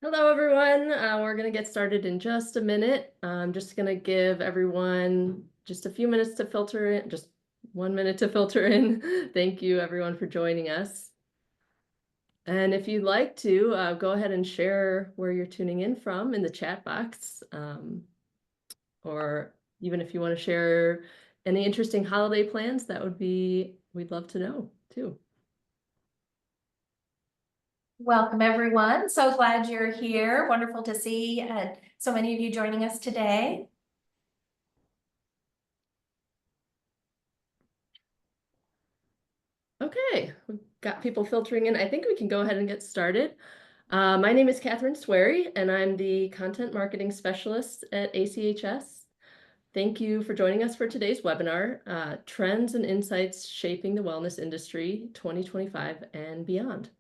Hello, everyone. We're going to get started in just a minute. I'm just going to give everyone just a few minutes to filter in, just 1 minute to filter in. Thank you, everyone, for joining us. And if you'd like to, go ahead and share where you're tuning in from in the chat box. Or even if you want to share any interesting holiday plans, we'd love to know too. Welcome, everyone. So glad you're here. Wonderful to see so many of you joining us today. Okay, we've got people filtering in. I think we can go ahead and get started. My name is Catherine Swery, and I'm the Content Marketing Specialist at ACHS. Thank you for joining us for today's webinar, Trends and Insights Shaping the Wellness Industry 2025 and Beyond.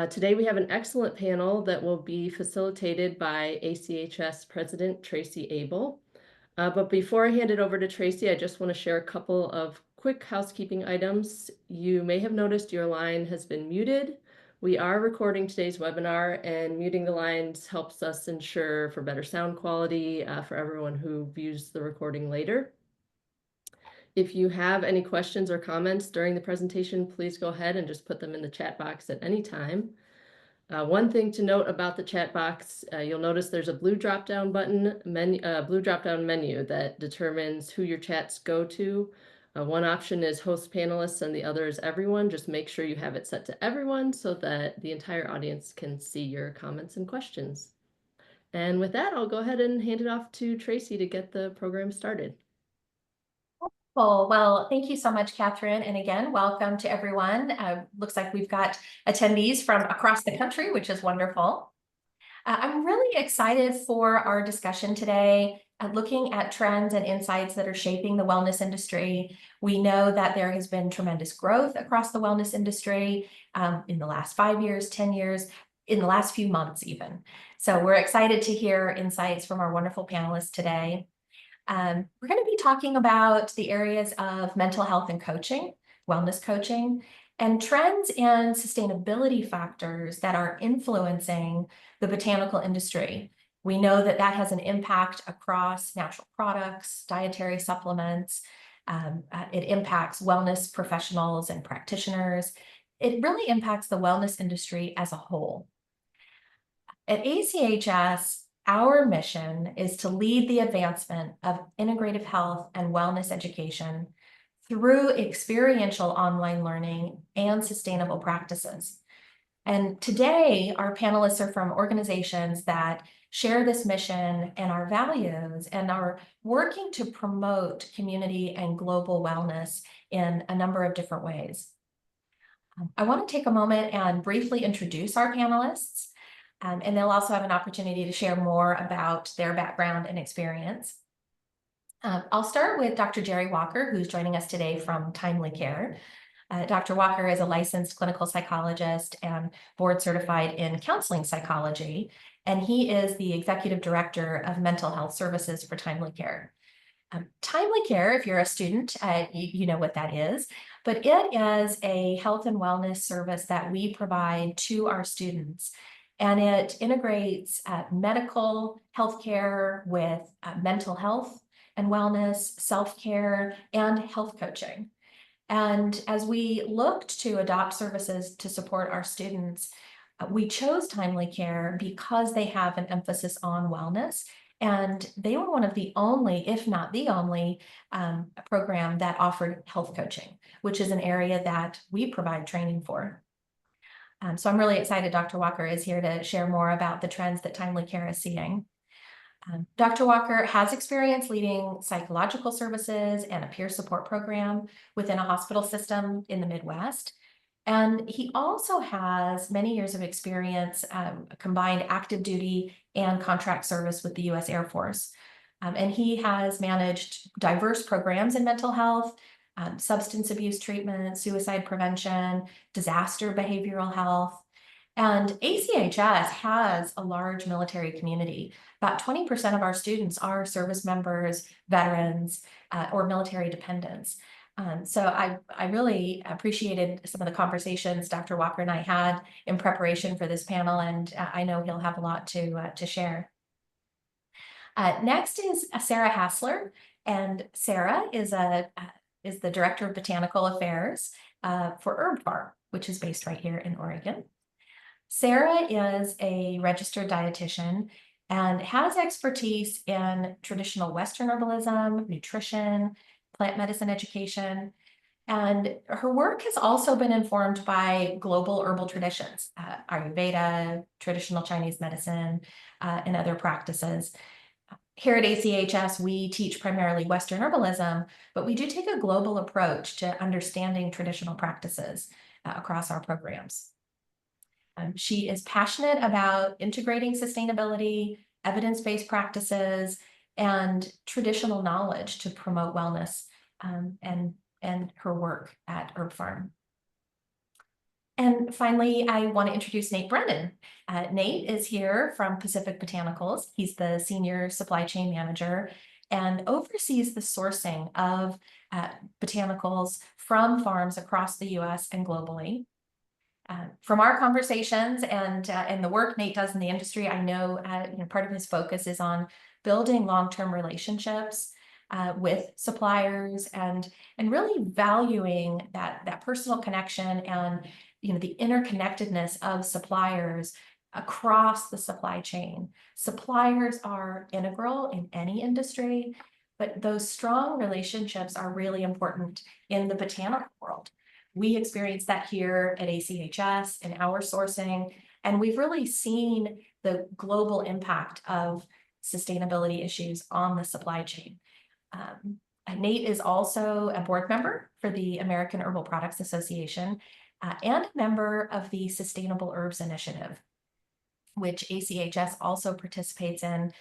Today we have an excellent panel that will be facilitated by ACHS President Tracy Abel. But before I hand it over to Tracy, I just want to share a couple of quick housekeeping items. You may have noticed your line has been muted. We are recording today's webinar, and muting the lines helps us ensure for better sound quality for everyone who views the recording later. If you have any questions or comments during the presentation, please go ahead and just put them in the chat box at any time. One thing to note about the chat box, you'll notice there's a blue drop-down menu that determines who your chats go to. One option is host panelists and the other is everyone. Just make sure you have it set to everyone so that the entire audience can see your comments and questions. And with that, I'll go ahead and hand it off to Tracy to get the program started. Well, thank you so much, Catherine. And again, welcome to everyone. Looks like we've got attendees from across the country, which is wonderful. I'm really excited for our discussion today, looking at trends and insights that are shaping the wellness industry. We know that there has been tremendous growth across the wellness industry in the last 5 years, 10 years, in the last few months even. So we're excited to hear insights from our wonderful panelists today. We're going to be talking about the areas of mental health and coaching, wellness coaching, and trends and sustainability factors that are influencing the botanical industry. We know that that has an impact across natural products, dietary supplements. It impacts wellness professionals and practitioners. It really impacts the wellness industry as a whole. At ACHS, our mission is to lead the advancement of integrative health and wellness education through experiential online learning and sustainable practices. And today, our panelists are from organizations that share this mission and our values and are working to promote community and global wellness in a number of different ways. I want to take a moment and briefly introduce our panelists. And they'll also have an opportunity to share more about their background and experience. I'll start with Dr. Jerry Walker, who's joining us today from Timely Care. Dr. Walker is a licensed clinical psychologist and board certified in counseling psychology, and he is the executive director of mental health services for Timely Care. Timely Care, if you're a student, you know what that is, but it is a health and wellness service that we provide to our students. And it integrates medical healthcare with mental health and wellness, self-care, and health coaching. And as we looked to adopt services to support our students, we chose Timely Care because they have an emphasis on wellness. And they were one of the only, if not the only, program that offered health coaching, which is an area that we provide training for. So I'm really excited Dr. Walker is here to share more about the trends that Timely Care is seeing. Dr. Walker has experience leading psychological services and a peer support program within a hospital system in the Midwest. And he also has many years of experience, combined active duty and contract service with the U.S. Air Force. And he has managed diverse programs in mental health, substance abuse treatment, suicide prevention, disaster behavioral health. And ACHS has a large military community. About 20% of our students are service members, veterans, or military dependents. So I really appreciated some of the conversations Dr. Walker and I had in preparation for this panel, and I know he'll have a lot to share. Next is Sarah Hassler, and Sarah is the Director of Botanical Affairs for Herb Farm, which is based right here in Oregon. Sarah is a registered dietitian and has expertise in traditional Western herbalism, nutrition, plant medicine education, and her work has also been informed by global herbal traditions, Ayurveda, traditional Chinese medicine, and other practices. Here at ACHS, we teach primarily Western herbalism, but we do take a global approach to understanding traditional practices across our programs. She is passionate about integrating sustainability, evidence-based practices, and traditional knowledge to promote wellness, and her work at Herb Farm. And finally, I want to introduce Nate Brennan. Nate is here from Pacific Botanicals. He's the Senior Supply Chain Manager and oversees the sourcing of botanicals from farms across the US and globally. From our conversations and the work Nate does in the industry, I know, part of his focus is on building long-term relationships with suppliers and really valuing that personal connection and the interconnectedness of suppliers across the supply chain. Suppliers are integral in any industry, but those strong relationships are really important in the botanical world. We experience that here at ACHS in our sourcing, and we've really seen the global impact of sustainability issues on the supply chain. Nate is also a board member for the American Herbal Products Association and a member of the Sustainable Herbs Initiative, which ACHS also participates in.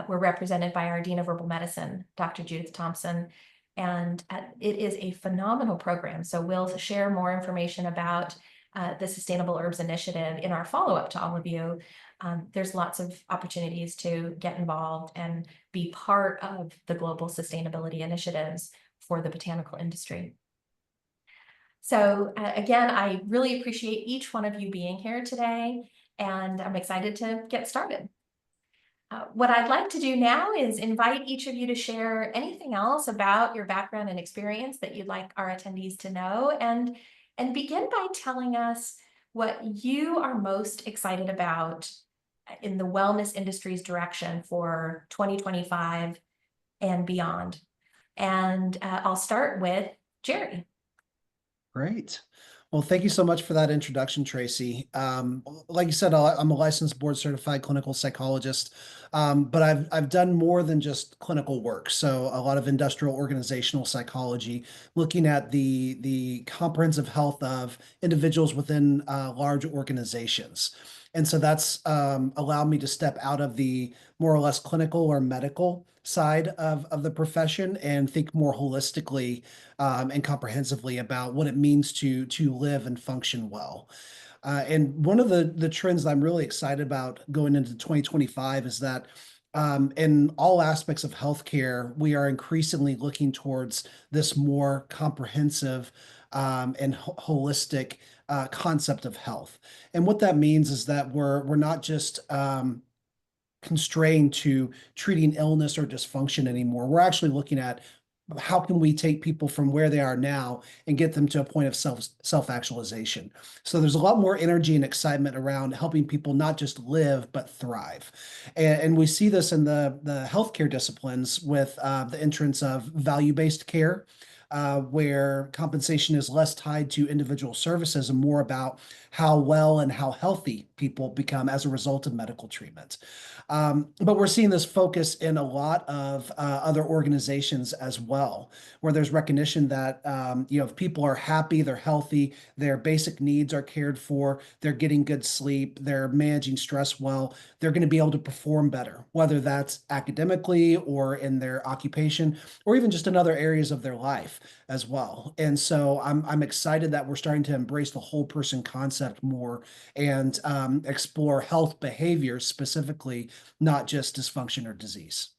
We're represented by our Dean of Herbal Medicine, Dr. Judith Thompson, and it is a phenomenal program. So we'll share more information about the Sustainable Herbs Initiative in our follow-up to all of you. There's lots of opportunities to get involved and be part of the global sustainability initiatives for the botanical industry. So again, I really appreciate each one of you being here today, and I'm excited to get started. What I'd like to do now is invite each of you to share anything else about your background and experience that you'd like our attendees to know, and begin by telling us what you are most excited about in the wellness industry's direction for 2025 and beyond. And I'll start with Jerry. Great. Well, thank you so much for that introduction, Tracy. Like you said, I'm a licensed board certified clinical psychologist, but I've done more than just clinical work. So a lot of industrial organizational psychology, looking at the comprehensive health of individuals within large organizations. And so that's allowed me to step out of the more or less clinical or medical side of the profession and think more holistically and comprehensively about what it means to live and function well. And one of the trends that I'm really excited about going into 2025 is that in all aspects of healthcare, we are increasingly looking towards this more comprehensive and holistic concept of health. And what that means is that we're not just constrained to treating illness or dysfunction anymore. We're actually looking at how can we take people from where they are now and get them to a point of self-actualization. So there's a lot more energy and excitement around helping people not just live, but thrive. And we see this in the healthcare disciplines with the entrance of value-based care, where compensation is less tied to individual services and more about how well and how healthy people become as a result of medical treatment. But we're seeing this focus in a lot of other organizations as well, where there's recognition that if people are happy, they're healthy, their basic needs are cared for, they're getting good sleep, they're managing stress well, they're going to be able to perform better, whether that's academically or in their occupation, or even just in other areas of their life as well. And so I'm excited that we're starting to embrace the whole person concept more and explore health behaviors specifically, not just dysfunction or disease.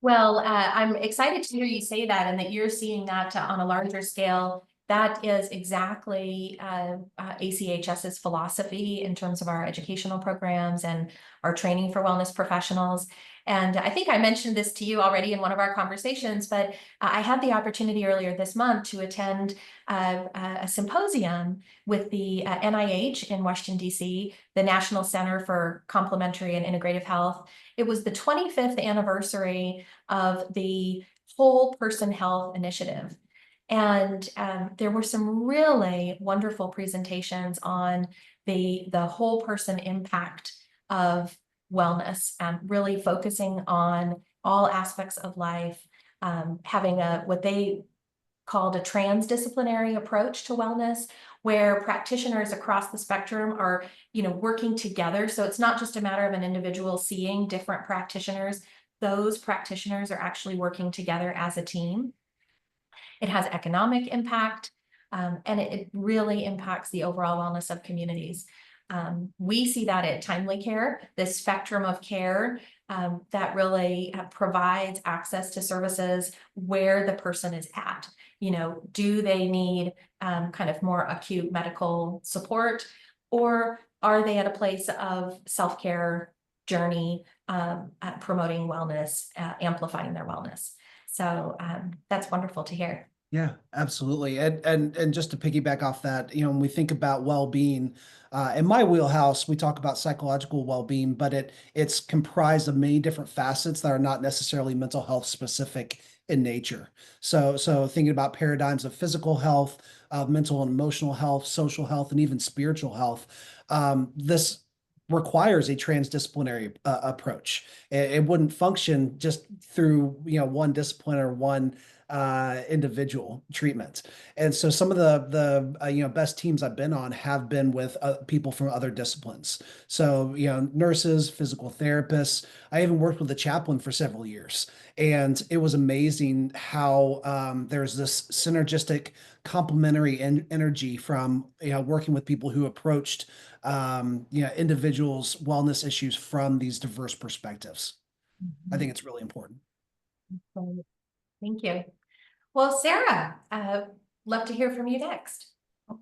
Well, I'm excited to hear you say that and that you're seeing that on a larger scale. That is exactly ACHS's philosophy in terms of our educational programs and our training for wellness professionals. And I think I mentioned this to you already in one of our conversations, but I had the opportunity earlier this month to attend a symposium with the NIH in Washington, D.C., the National Center for Complementary and Integrative Health. It was the 25th anniversary of the Whole Person Health Initiative. And there were some really wonderful presentations on the whole person impact of wellness, and really focusing on all aspects of life, having what they called a transdisciplinary approach to wellness, where practitioners across the spectrum are, working together. So it's not just a matter of an individual seeing different practitioners. Those practitioners are actually working together as a team. It has economic impact, and it really impacts the overall wellness of communities. We see that at Timely Care, this spectrum of care that really provides access to services where the person is at. Do they need kind of more acute medical support, or are they at a place of self-care journey, promoting wellness, amplifying their wellness? So that's wonderful to hear. Yeah, absolutely. And just to piggyback off that, when we think about well-being, in my wheelhouse, we talk about psychological well-being, but it's comprised of many different facets that are not necessarily mental health specific in nature. So thinking about paradigms of physical health, mental and emotional health, social health, and even spiritual health, this requires a transdisciplinary approach. It wouldn't function just through one discipline or one individual treatment. And so some of the best teams I've been on have been with people from other disciplines. So nurses, physical therapists. I even worked with a chaplain for several years, and it was amazing how there's this synergistic complementary energy from working with people who approached individuals' wellness issues from these diverse perspectives. I think it's really important. Thank you. Well, Sarah, love to hear from you next.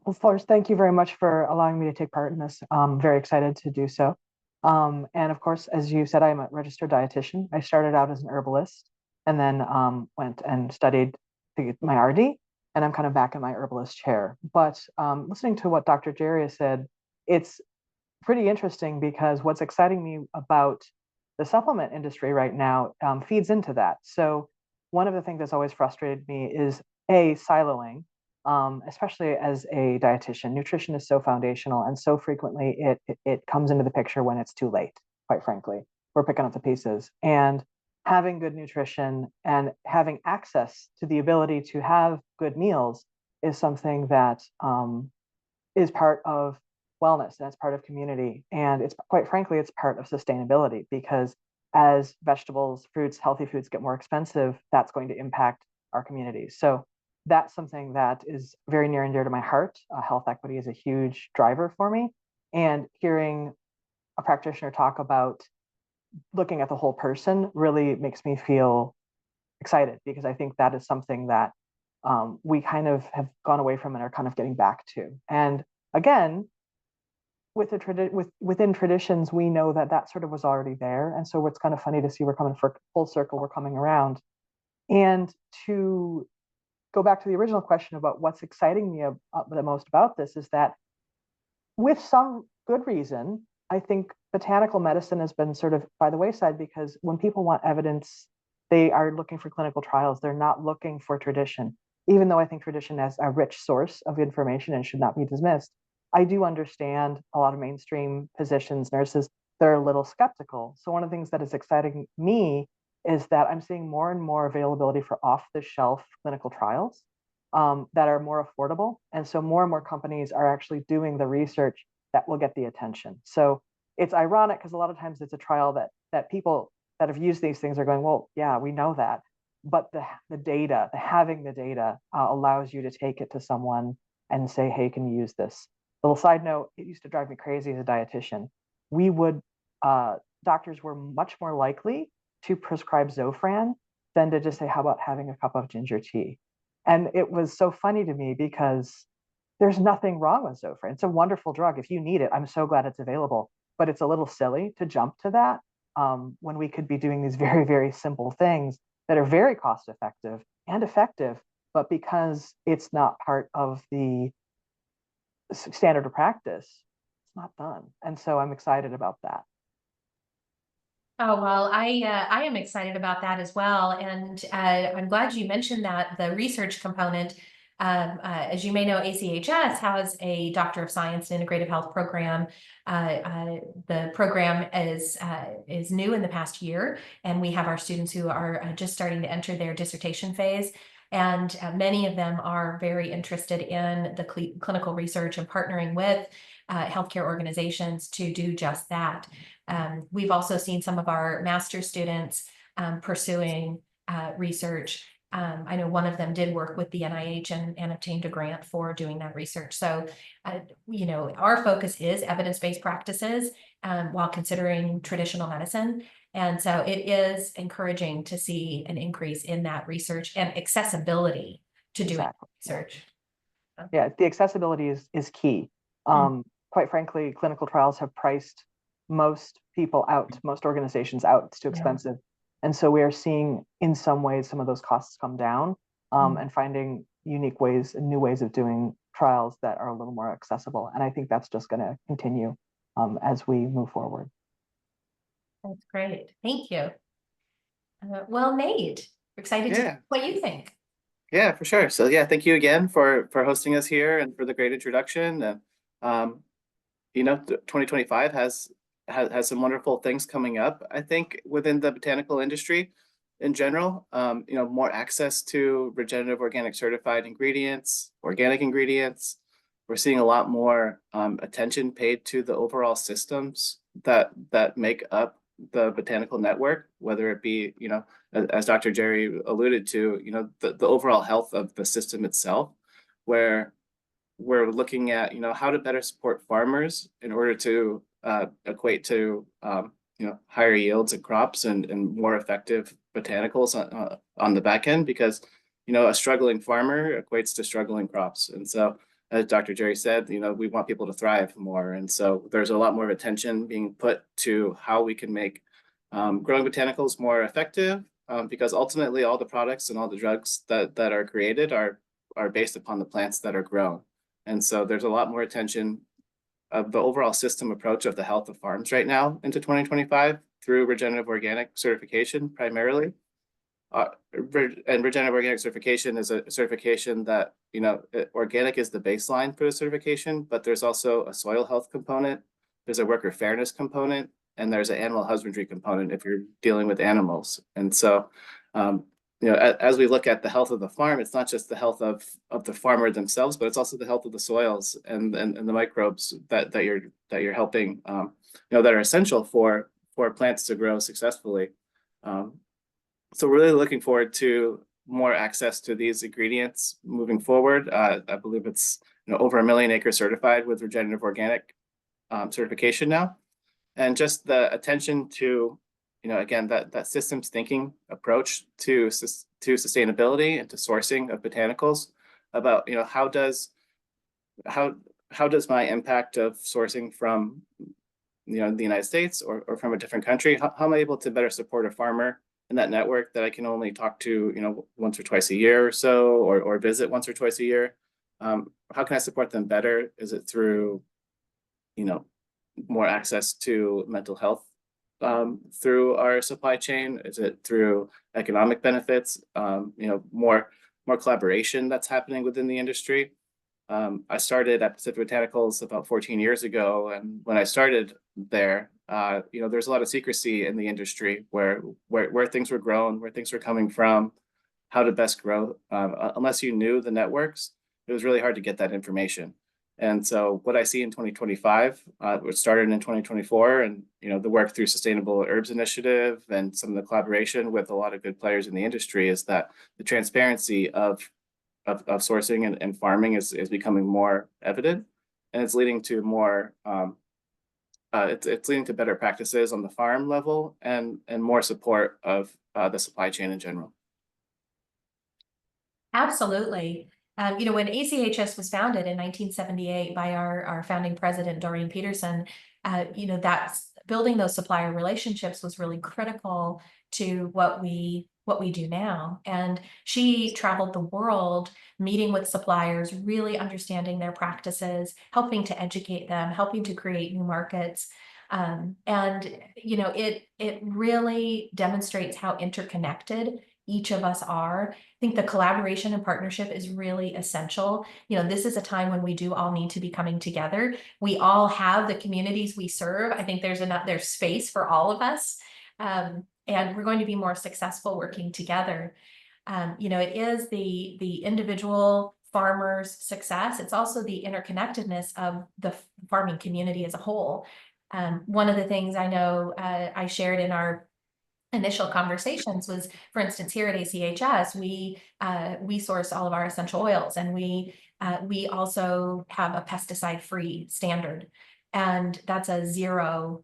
Of course, thank you very much for allowing me to take part in this. I'm very excited to do so. And of course, as you said, I'm a registered dietitian. I started out as an herbalist and then went and studied my RD, and I'm kind of back in my herbalist chair. But listening to what Dr. Jerry said, it's pretty interesting because what's exciting me about the supplement industry right now feeds into that. So one of the things that's always frustrated me is siloing, especially as a dietitian. Nutrition is so foundational, and so frequently it comes into the picture when it's too late, quite frankly. We're picking up the pieces. And having good nutrition and having access to the ability to have good meals is something that is part of wellness, and it's part of community. And it's quite frankly, it's part of sustainability, because as vegetables, fruits, healthy foods get more expensive, that's going to impact our communities. So that's something that is very near and dear to my heart. Health equity is a huge driver for me. And hearing a practitioner talk about looking at the whole person really makes me feel excited, because I think that is something that we kind of have gone away from and are kind of getting back to. And again, within traditions, we know that sort of was already there. And so it's kind of funny to see we're coming for full circle, we're coming around. And to go back to the original question about what's exciting me the most about this is that, with some good reason, I think botanical medicine has been sort of by the wayside, because when people want evidence, they are looking for clinical trials. They're not looking for tradition, even though I think tradition is a rich source of information and should not be dismissed. I do understand a lot of mainstream physicians, nurses, they're a little skeptical. So one of the things that is exciting me is that I'm seeing more and more availability for off-the-shelf clinical trials that are more affordable. And so more and more companies are actually doing the research that will get the attention. So it's ironic, because a lot of times it's a trial that people that have used these things are going, well, yeah, we know that. But the data, having the data allows you to take it to someone and say, hey, can you use this? Little side note, it used to drive me crazy as a dietitian. Doctors were much more likely to prescribe Zofran than to just say, how about having a cup of ginger tea? And it was so funny to me because there's nothing wrong with Zofran. It's a wonderful drug. If you need it, I'm so glad it's available. But it's a little silly to jump to that when we could be doing these very, very simple things that are very cost effective and effective. But because it's not part of the standard of practice, it's not done. And so I'm excited about that. Oh, well, I am excited about that as well. And I'm glad you mentioned that, the research component. As you may know, ACHS has a Doctor of Science in Integrative Health program. The program is new in the past year, and we have our students who are just starting to enter their dissertation phase. And many of them are very interested in the clinical research and partnering with healthcare organizations to do just that. We've also seen some of our master's students pursuing research. I know one of them did work with the NIH and obtained a grant for doing that research. So, you know, our focus is evidence-based practices while considering traditional medicine. And so it is encouraging to see an increase in that research and accessibility to doing research. Yeah, the accessibility is key. Quite frankly, clinical trials have priced most people out, most organizations out. It's too expensive. And so we are seeing in some ways some of those costs come down and finding unique ways and new ways of doing trials that are a little more accessible. And I think that's just going to continue as we move forward. That's great. Thank you. Well, Nate, we're excited to hear what you think. Yeah, for sure. So yeah, thank you again for hosting us here and for the great introduction. You know, 2025 has some wonderful things coming up, I think, within the botanical industry in general. You know, more access to regenerative organic certified ingredients, organic ingredients. We're seeing a lot more attention paid to the overall systems that make up the botanical network, whether it be, you know, as Dr. Jerry alluded to, you know, the overall health of the system itself, where we're looking at, you know, how to better support farmers in order to equate to, you know, higher yields and crops and more effective botanicals on the back end, because, you know, a struggling farmer equates to struggling crops. And so, as Dr. Jerry said, you know, we want people to thrive more. And so there's a lot more attention being put to how we can make growing botanicals more effective, because ultimately all the products and all the drugs that are created are based upon the plants that are grown. And so there's a lot more attention of the overall system approach of the health of farms right now into 2025 through regenerative organic certification primarily. And regenerative organic certification is a certification that, you know, organic is the baseline for the certification, but there's also a soil health component, there's a worker fairness component, and there's an animal husbandry component if you're dealing with animals. And so, you know, as we look at the health of the farm, it's not just the health of the farmer themselves, but it's also the health of the soils and the microbes that you're helping, you know, that are essential for plants to grow successfully. So we're really looking forward to more access to these ingredients moving forward. I believe it's, you know, over 1 million acres certified with regenerative organic certification now, and just the attention to, you know, again, that systems thinking approach to sustainability and to sourcing of botanicals, about, you know, how does my impact of sourcing from, you know, the United States or from a different country, how am I able to better support a farmer in that network that I can only talk to, you know, once or twice a year or so, or visit once or twice a year? How can I support them better? Is it through, you know, more access to mental health through our supply chain? Is it through economic benefits? You know, more collaboration that's happening within the industry. I started at Pacific Botanicals about 14 years ago, and when I started there, you know, there's a lot of secrecy in the industry where things were grown, where things were coming from, how to best grow. Unless you knew the networks, it was really hard to get that information. And so what I see in 2025, which started in 2024, and, you know, the work through Sustainable Herbs Initiative and some of the collaboration with a lot of good players in the industry, is that the transparency of sourcing and farming is becoming more evident, and it's leading to more it's leading to better practices on the farm level and more support of the supply chain in general. Absolutely. When ACHS was founded in 1978 by our founding president, Doreen Peterson, that's building those supplier relationships was really critical to what we do now. And she traveled the world meeting with suppliers, really understanding their practices, helping to educate them, helping to create new markets. It really demonstrates how interconnected each of us are. I think the collaboration and partnership is really essential. This is a time when we do all need to be coming together. We all have the communities we serve. I think there's space for all of us. And we're going to be more successful working together. It is the individual farmer's success. It's also the interconnectedness of the farming community as a whole. One of the things I know I shared in our initial conversations was, for instance, here at ACHS, we source all of our essential oils, and we also have a pesticide-free standard, and that's a 0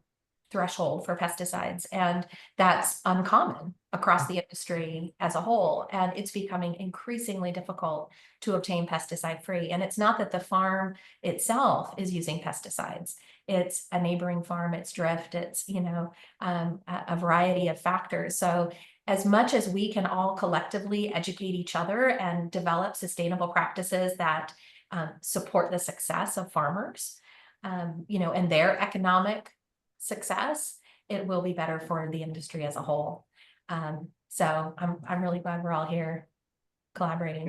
threshold for pesticides, and that's uncommon across the industry as a whole, and it's becoming increasingly difficult to obtain pesticide-free. And it's not that the farm itself is using pesticides. It's a neighboring farm, it's drift, it's a variety of factors. So as much as we can all collectively educate each other and develop sustainable practices that support the success of farmers, and their economic success, it will be better for the industry as a whole. So I'm really glad we're all here collaborating.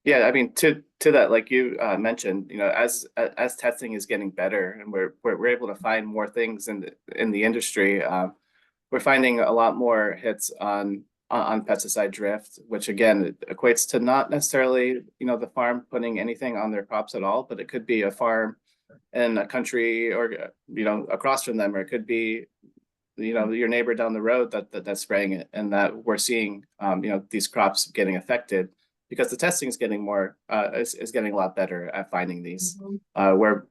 Yeah. I mean, to that, like you mentioned, as testing is getting better and we're able to find more things in the industry, we're finding a lot more hits on pesticide drift, which again it equates to not necessarily the farm putting anything on their crops at all, but it could be a farm in a country or across from them, or it could be your neighbor down the road that's spraying it, and that we're seeing these crops getting affected because the testing is getting is getting a lot better at finding these. Where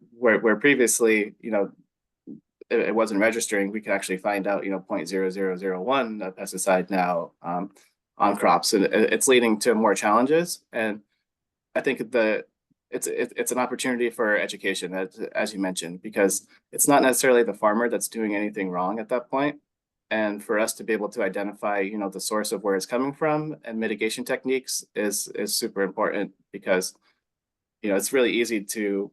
previously it wasn't registering, we could actually find out 0.0001 pesticide now on crops, and it's leading to more challenges. And I think it's an opportunity for education, as you mentioned, because it's not necessarily the farmer that's doing anything wrong at that point. And for us to be able to identify, the source of where it's coming from and mitigation techniques is super important, because, it's really easy to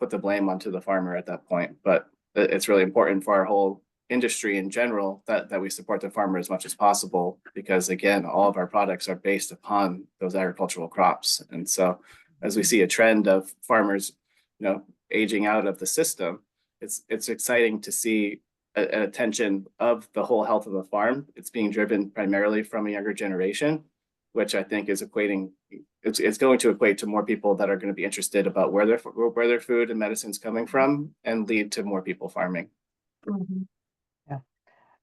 put the blame onto the farmer at that point. But it's really important for our whole industry in general that we support the farmer as much as possible, because again, all of our products are based upon those agricultural crops. And so as we see a trend of farmers, aging out of the system, it's exciting to see an attention of the whole health of the farm. It's being driven primarily from a younger generation, which I think is it's going to equate to more people that are going to be interested about where their food and medicine's coming from, and lead to more people farming. Yeah,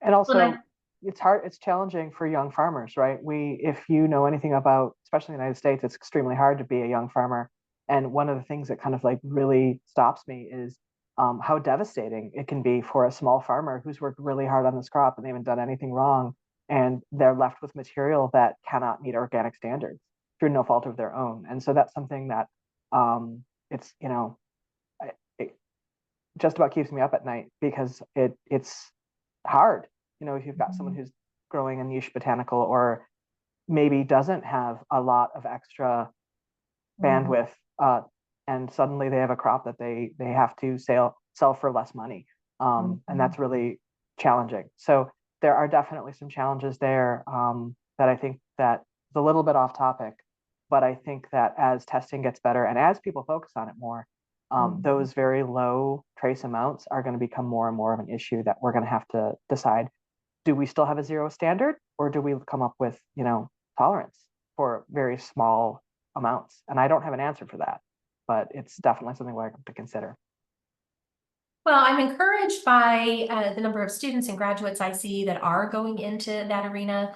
and also it's challenging for young farmers, right? If you know anything about, especially in the United States, it's extremely hard to be a young farmer. And one of the things that kind of like really stops me is how devastating it can be for a small farmer who's worked really hard on this crop and they haven't done anything wrong, and they're left with material that cannot meet organic standards through no fault of their own. And so that's something that it just about keeps me up at night, because it's hard. If you've got someone who's growing a niche botanical, or maybe doesn't have a lot of extra bandwidth, and suddenly they have a crop that they have to sell for less money, and that's really challenging. So there are definitely some challenges there, that I think that is a little bit off topic, but I think that as testing gets better and as people focus on it more, those very low trace amounts are going to become more and more of an issue that we're going to have to decide. Do we still have a 0 standard, or do we come up with, tolerance for very small amounts? And I don't have an answer for that, but it's definitely something we're going to consider. Well, I'm encouraged by the number of students and graduates I see that are going into that arena.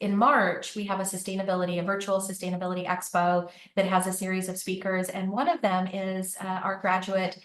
In March, we have a virtual sustainability expo that has a series of speakers, and one of them is our graduate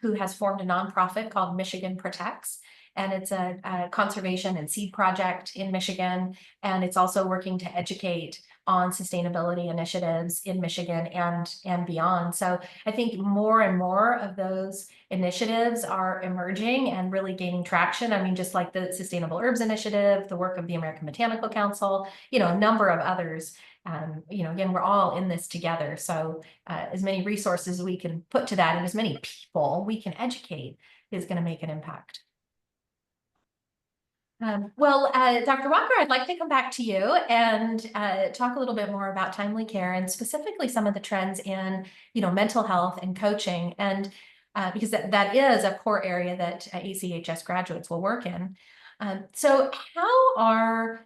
who has formed a nonprofit called Michigan Protects. and it's a conservation and seed project in Michigan. And it's also working to educate on sustainability initiatives in Michigan and beyond. So I think more and more of those initiatives are emerging and really gaining traction. I mean, just like the Sustainable Herbs Initiative, the work of the American Botanical Council, a number of others. Again, we're all in this together. So as many resources we can put to that and as many people we can educate is going to make an impact. Dr. Walker, I'd like to come back to you and talk a little bit more about timely care and specifically some of the trends in, mental health and coaching, and because that is a core area that ACHS graduates will work in. So how are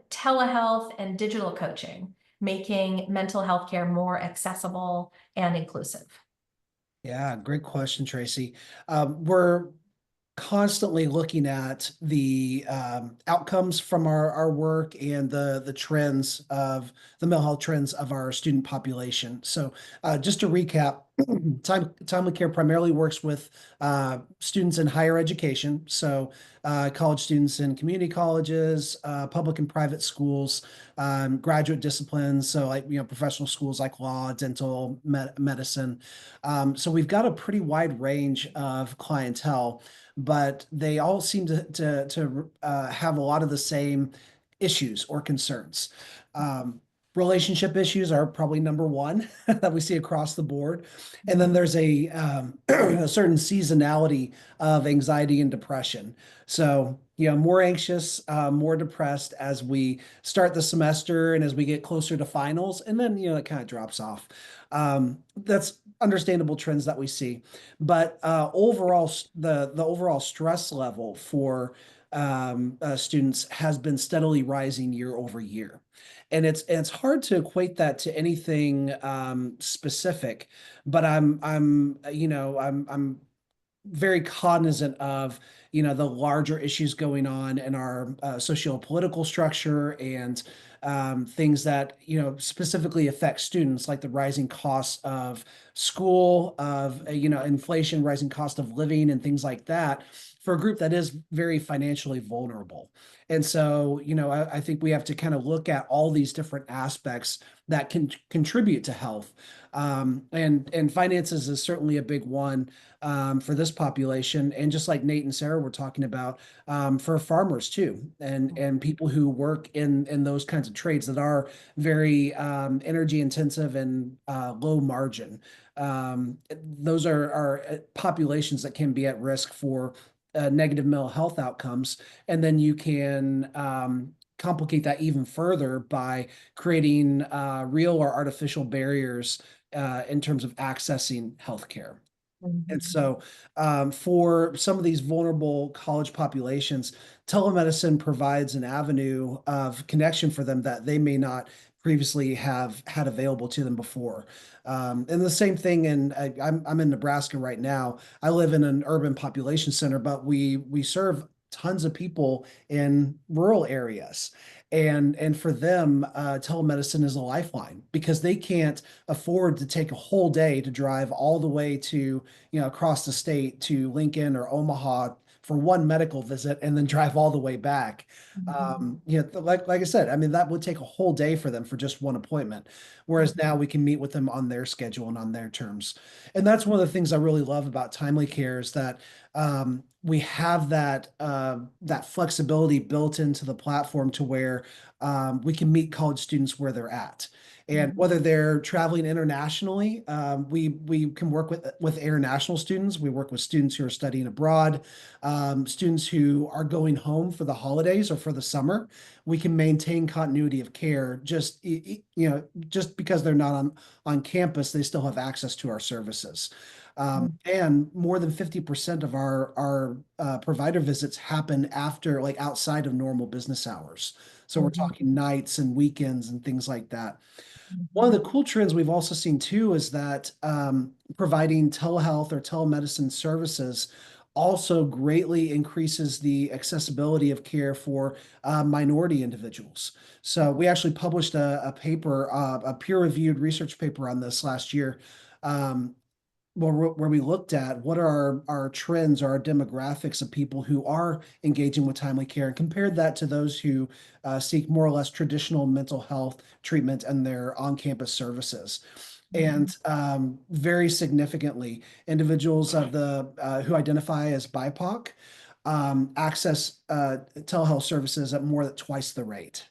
telehealth and digital coaching making mental health care more accessible and inclusive? Yeah, great question, Tracy. We're constantly looking at the outcomes from our work and the trends of the mental health trends of our student population. So just to recap, timely care primarily works with students in higher education. So college students in community colleges, public and private schools, graduate disciplines. So like, professional schools like law, dental, medicine. So we've got a pretty wide range of clientele, but they all seem to have a lot of the same issues or concerns. Relationship issues are probably number one that we see across the board. And then there's a, a certain seasonality of anxiety and depression. So, more anxious, more depressed as we start the semester and as we get closer to finals, and then, it kind of drops off. That's understandable trends that we see. But overall, the overall stress level for students has been steadily rising year over year. And it's hard to equate that to anything specific, but I'm very cognizant of the larger issues going on in our socio-political structure and things that specifically affect students, like the rising costs of school, of inflation, rising cost of living, and things like that, for a group that is very financially vulnerable. And so, I think we have to kind of look at all these different aspects that can contribute to health. And finances is certainly a big one for this population. And just like Nate and Sarah were talking about, for farmers too, and people who work in those kinds of trades that are very energy intensive and low margin. Those are populations that can be at risk for negative mental health outcomes. And then you can complicate that even further by creating real or artificial barriers in terms of accessing healthcare. And so for some of these vulnerable college populations, telemedicine provides an avenue of connection for them that they may not previously have had available to them before. And the same thing, and I'm in Nebraska right now. I live in an urban population center, but we serve tons of people in rural areas. And for them, telemedicine is a lifeline because they can't afford to take a whole day to drive all the way to, across the state to Lincoln or Omaha for one medical visit and then drive all the way back. Like I said, I mean, that would take a whole day for them for just one appointment. Whereas now we can meet with them on their schedule and on their terms. And that's one of the things I really love about timely care is that we have that flexibility built into the platform to where we can meet college students where they're at. And whether they're traveling internationally, we can work with international students. We work with students who are studying abroad, students who are going home for the holidays or for the summer. We can maintain continuity of care just because they're not on campus, they still have access to our services. And more than 50% of our provider visits happen after, like, outside of normal business hours. So we're talking nights and weekends and things like that. One of the cool trends we've also seen too is that providing telehealth or telemedicine services also greatly increases the accessibility of care for minority individuals. So we actually published a paper, a peer-reviewed research paper on this last year. where we looked at what are our trends, our demographics of people who are engaging with timely care, and compared that to those who seek more or less traditional mental health treatment and their on-campus services. And very significantly, individuals of the who identify as BIPOC access telehealth services at more than twice the rate.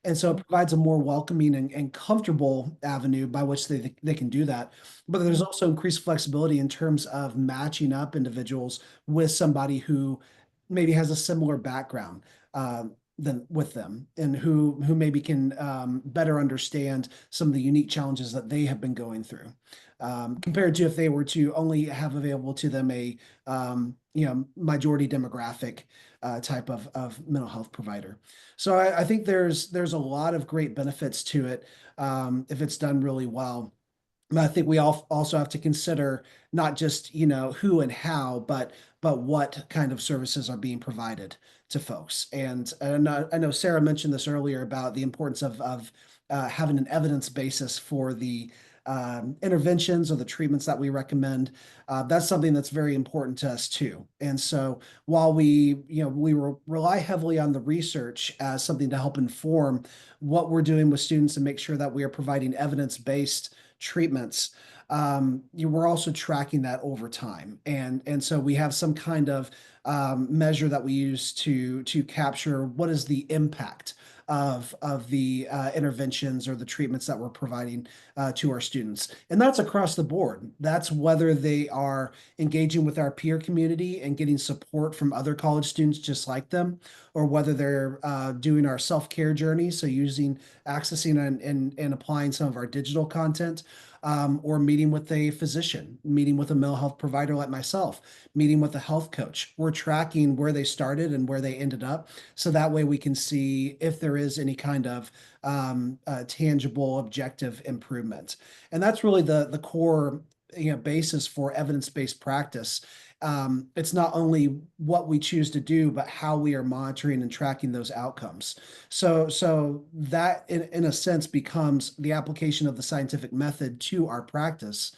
And so it provides a more welcoming and comfortable avenue by which they can do that. But there's also increased flexibility in terms of matching up individuals with somebody who maybe has a similar background than with them, and who maybe can better understand some of the unique challenges that they have been going through, compared to if they were to only have available to them a majority demographic type of mental health provider. So I think there's a lot of great benefits to it if it's done really well. But I think we also have to consider not just who and how, but what kind of services are being provided to folks. And I know Sarah mentioned this earlier about the importance of having an evidence basis for the interventions or the treatments that we recommend. That's something that's very important to us too. And so while we rely heavily on the research as something to help inform what we're doing with students and make sure that we are providing evidence-based treatments, we're also tracking that over time. And so we have some kind of measure that we use to capture what is the impact of the interventions or the treatments that we're providing to our students. And that's across the board. That's whether they are engaging with our peer community and getting support from other college students just like them, or whether they're doing our self-care journey, so accessing and applying some of our digital content, or meeting with a physician, meeting with a mental health provider like myself, meeting with a health coach. We're tracking where they started and where they ended up, so that way we can see if there is any kind of tangible, objective improvement. And that's really the core basis for evidence-based practice. It's not only what we choose to do, but how we are monitoring and tracking those outcomes. So that in a sense becomes the application of the scientific method to our practice.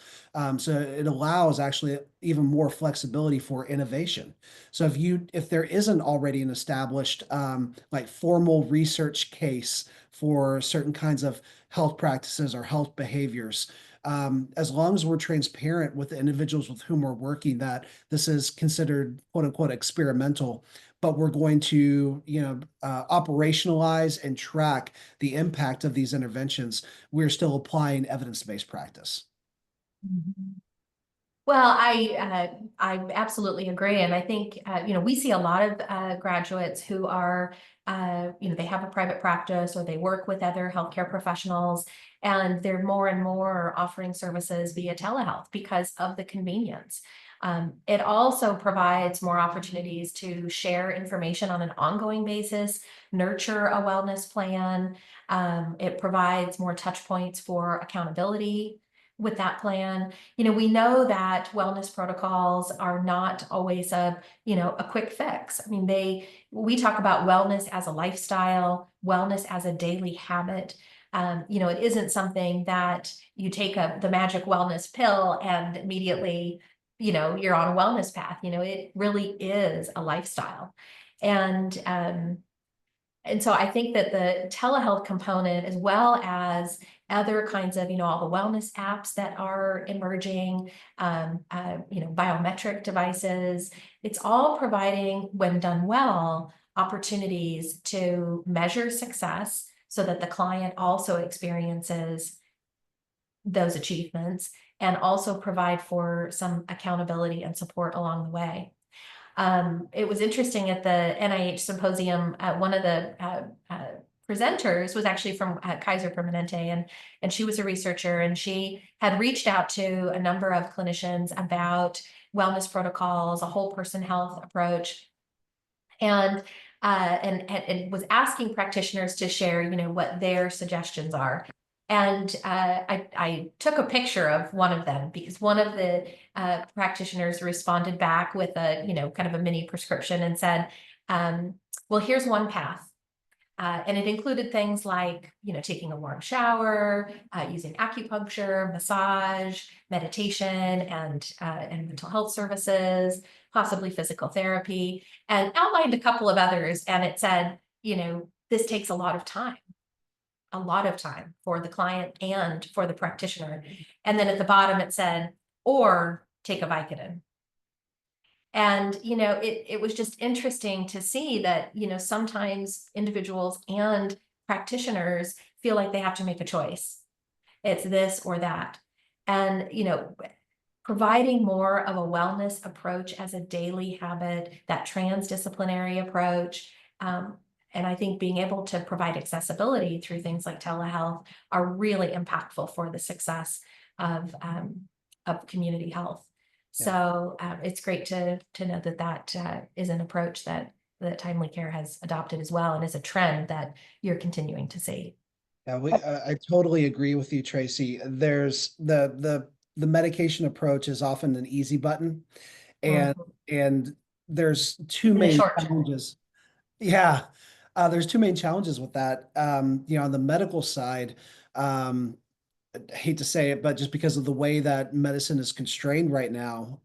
So it allows actually even more flexibility for innovation. So if there isn't already an established like formal research case for certain kinds of health practices or health behaviors, as long as we're transparent with the individuals with whom we're working, that this is considered quote unquote experimental, but we're going to operationalize and track the impact of these interventions, we're still applying evidence-based practice. Well, I absolutely agree, and I think we see a lot of graduates who are they have a private practice or they work with other healthcare professionals, and they're more and more offering services via telehealth because of the convenience. It also provides more opportunities to share information on an ongoing basis, nurture a wellness plan. It provides more touch points for accountability with that plan. We know that wellness protocols are not always a quick fix. I mean, we talk about wellness as a lifestyle, wellness as a daily habit. It isn't something that you take the magic wellness pill and immediately, you're on a wellness path. It really is a lifestyle. And so I think that the telehealth component, as well as other kinds of, all the wellness apps that are emerging, biometric devices, it's all providing, when done well, opportunities to measure success so that the client also experiences those achievements, and also provide for some accountability and support along the way. It was interesting at the NIH symposium, one of the presenters was actually from Kaiser Permanente, and she was a researcher, and she had reached out to a number of clinicians about wellness protocols, a whole person health approach, and was asking practitioners to share, what their suggestions are. And I took a picture of one of them because one of the practitioners responded back with a, kind of a mini prescription and said, well, here's one path. And it included things like, taking a warm shower, using acupuncture, massage, meditation, and mental health services, possibly physical therapy, and outlined a couple of others. And it said, this takes a lot of time for the client and for the practitioner. And then at the bottom it said, or take a Vicodin. And, it was just interesting to see that, sometimes individuals and practitioners feel like they have to make a choice. It's this or that. And, providing more of a wellness approach as a daily habit, that transdisciplinary approach, and I think being able to provide accessibility through things like telehealth are really impactful for the success of community health. So it's great to know that is an approach that Timely Care has adopted as well, and is a trend that you're continuing to see. Yeah, I totally agree with you, Tracy. There's the medication approach is often an easy button, and Mhm. and there's two In the main short term. challenges. Yeah, there's two main challenges with that. On the medical side, I hate to say it, but just because of the way that medicine is constrained right now,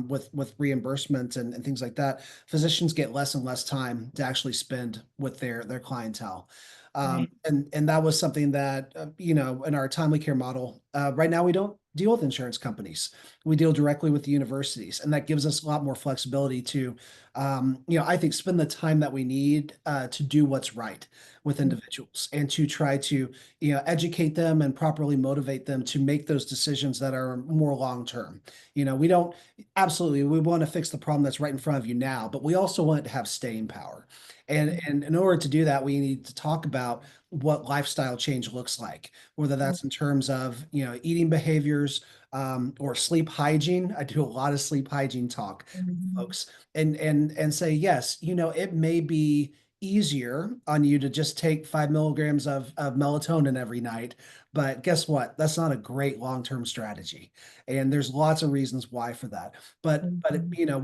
with reimbursement and things like that, physicians get less and less time to actually spend with their clientele. Right. And that was something that, in our timely care model, right now we don't deal with insurance companies. We deal directly with the universities, and that gives us a lot more flexibility to, I think, spend the time that we need to do what's right with individuals, and to try to educate them and properly motivate them to make those decisions that are more long term. We don't absolutely, we want to fix the problem that's right in front of you now, but we also want it to have staying power. And in order to do that, we need to talk about what lifestyle change looks like, whether that's in terms of eating behaviors, or sleep hygiene. I do a lot of sleep hygiene talk, Mhm. folks, and say, yes, it may be easier on you to just take 5 milligrams of melatonin every night. But guess what? That's not a great long-term strategy. And there's lots of reasons why for that. But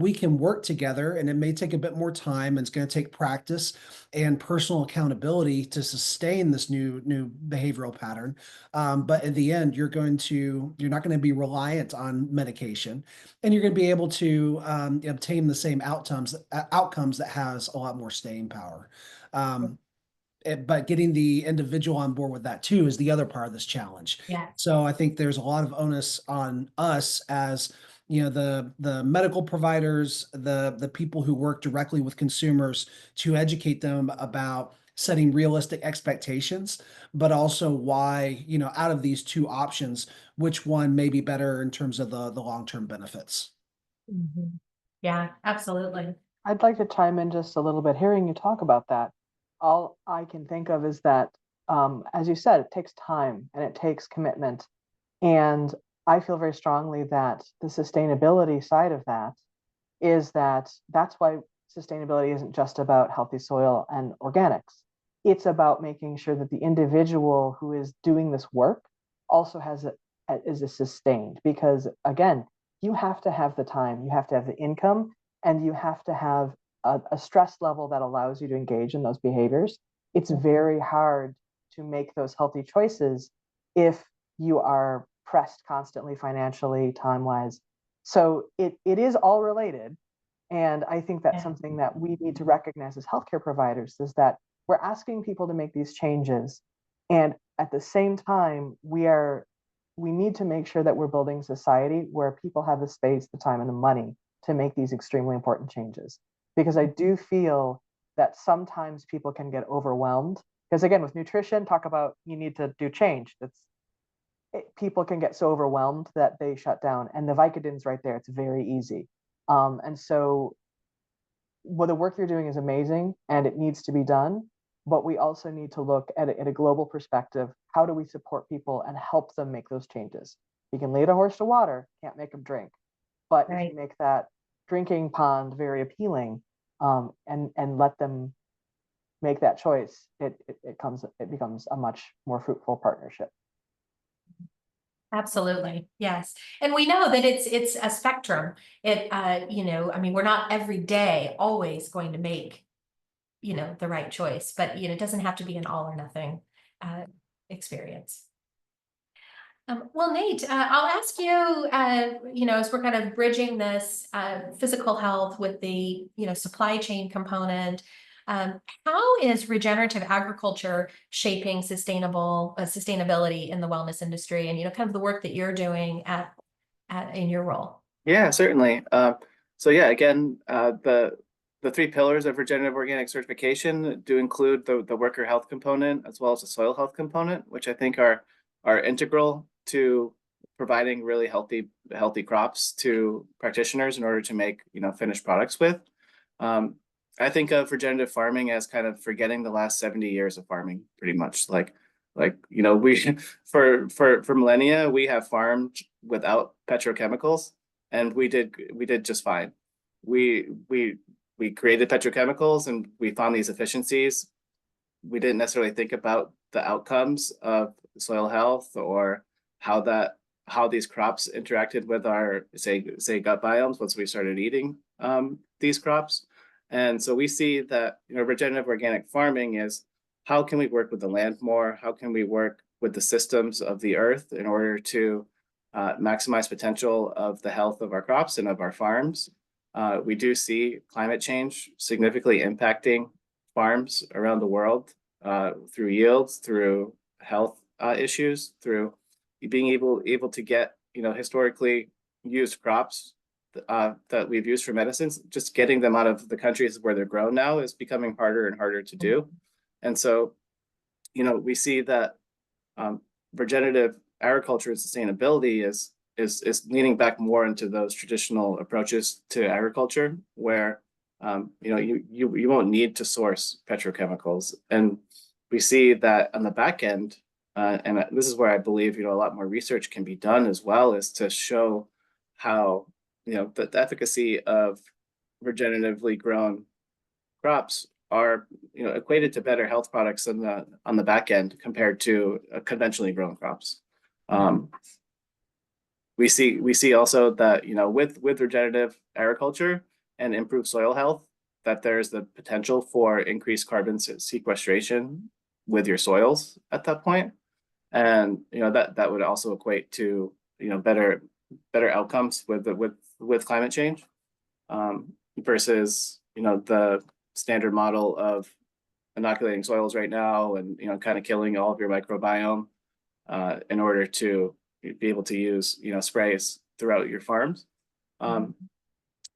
we can work together, and it may take a bit more time, and it's going to take practice and personal accountability to sustain this new behavioral pattern. But in the end, you're not going to be reliant on medication, and you're going to be able to obtain the same outcomes that has a lot more staying power. But getting the individual on board with that too is the other part of this challenge. Yeah. So I think there's a lot of onus on us as the medical providers, the people who work directly with consumers, to educate them about setting realistic expectations, but also why, out of these two options, which one may be better in terms of the long-term benefits. Mhm. Yeah, absolutely. I'd like to chime in just a little bit. Hearing you talk about that, all I can think of is that, as you said, it takes time and it takes commitment. And I feel very strongly that the sustainability side of that is that's why sustainability isn't just about healthy soil and organics. It's about making sure that the individual who is doing this work also is a sustained, because again, you have to have the time, you have to have the income, and you have to have a stress level that allows you to engage in those behaviors. It's very hard to make those healthy choices if you are pressed constantly financially, time wise. So it is all related. And I think that's Yeah. something that we need to recognize as healthcare providers, is that we're asking people to make these changes. And at the same time, we need to make sure that we're building a society where people have the space, the time, and the money to make these extremely important changes. Because I do feel that sometimes people can get overwhelmed. Because again, with nutrition, talk about you need to do change. People can get so overwhelmed that they shut down. And the Vicodin's right there. It's very easy. And so, well, the work you're doing is amazing and it needs to be done. But we also need to look at it at a global perspective. How do we support people and help them make those changes? You can lead a horse to water, can't make them drink. But if Right. you make that drinking pond very appealing, and let them make that choice, it becomes a much more fruitful partnership. Absolutely. Yes. And we know that it's a spectrum. I mean, we're not every day always going to make the right choice, but, it doesn't have to be an all or nothing experience. Well, Nate, I'll ask you, as we're kind of bridging this physical health with the, supply chain component, how is regenerative agriculture shaping sustainability in the wellness industry, and, kind of the work that you're doing in your role? Yeah, certainly. So yeah, again, the three pillars of regenerative organic certification do include the worker health component as well as the soil health component, which I think are integral to providing really healthy crops to practitioners in order to make finished products with. I think of regenerative farming as kind of forgetting the last 70 years of farming, pretty much. We for millennia we have farmed without petrochemicals, and we did just fine. We created petrochemicals and we found these efficiencies. We didn't necessarily think about the outcomes of soil health or how these crops interacted with our say gut biomes once we started eating these crops. And so we see that regenerative organic farming is, how can we work with the land more? How can we work with the systems of the earth in order to maximize potential of the health of our crops and of our farms? We do see climate change significantly impacting farms around the world through yields, through health issues, through being able to get historically used crops that we've used for medicines. Just getting them out of the countries where they're grown now is becoming harder and harder to do. And so, we see that regenerative agriculture and sustainability is leaning back more into those traditional approaches to agriculture, where you won't need to source petrochemicals. And we see that on the back end, and this is where I believe a lot more research can be done as well, is to show how the efficacy of regeneratively grown crops are equated to better health products on the back end compared to conventionally grown crops. We see also that with regenerative agriculture and improved soil health, that there's the potential for increased carbon sequestration with your soils at that point, and that would also equate to better outcomes with climate change, versus the standard model of inoculating soils right now and kind of killing all of your microbiome in order to be able to use sprays throughout your farms.